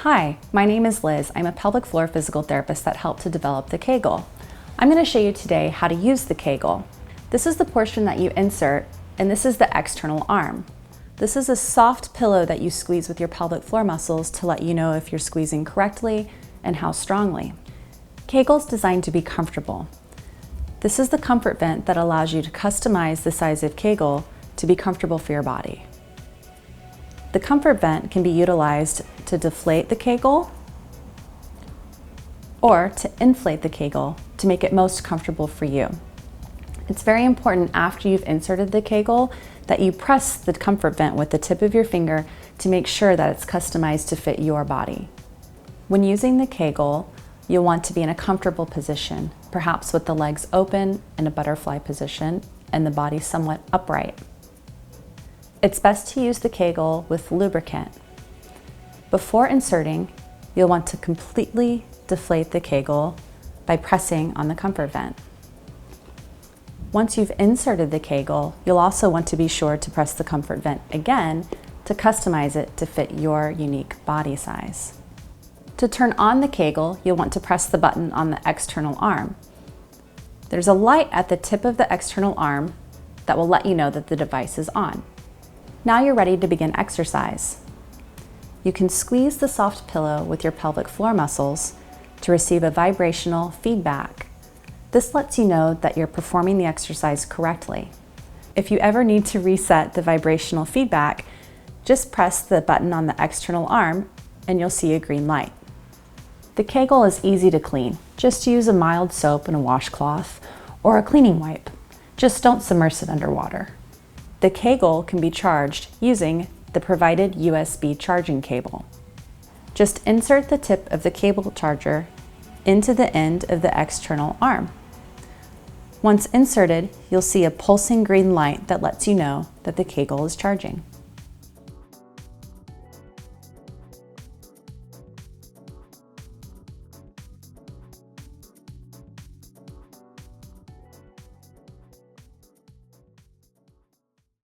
Hi, my name is Liz. I'm a pelvic floor physical therapist that helped to develop the kGoal. I'm going to show you today how to use the kGoal. This is the portion that you insert, and this is the external arm. This is a soft pillow that you squeeze with your pelvic floor muscles to let you know if you're squeezing correctly and how strongly. kGoal is designed to be comfortable. This is the comfort vent that allows you to customize the size of kGoal to be comfortable for your body. The comfort vent can be utilized to deflate the kGoal or to inflate the kGoal to make it most comfortable for you. It's very important after you've inserted the kGoal that you press the comfort vent with the tip of your finger to make sure that it's customized to fit your body. When using the kGoal, you'll want to be in a comfortable position, perhaps with the legs open in a butterfly position and the body somewhat upright. It's best to use the kGoal with lubricant. Before inserting, you'll want to completely deflate the kGoal by pressing on the comfort vent. Once you've inserted the kGoal, you'll also want to be sure to press the comfort vent again to customize it to fit your unique body size. To turn on the kGoal, you'll want to press the button on the external arm. There's a light at the tip of the external arm that will let you know that the device is on. Now you're ready to begin exercise. You can squeeze the soft pillow with your pelvic floor muscles to receive a vibrational feedback. This lets you know that you're performing the exercise correctly. If you ever need to reset the vibrational feedback, just press the button on the external arm and you'll see a green light. The kGoal is easy to clean. Just use a mild soap and a washcloth or a cleaning wipe. Just don't submerge it underwater. The kGoal can be charged using the provided USB charging cable. Just insert the tip of the cable charger into the end of the external arm. Once inserted, you'll see a pulsing green light that lets you know that the kGoal is charging.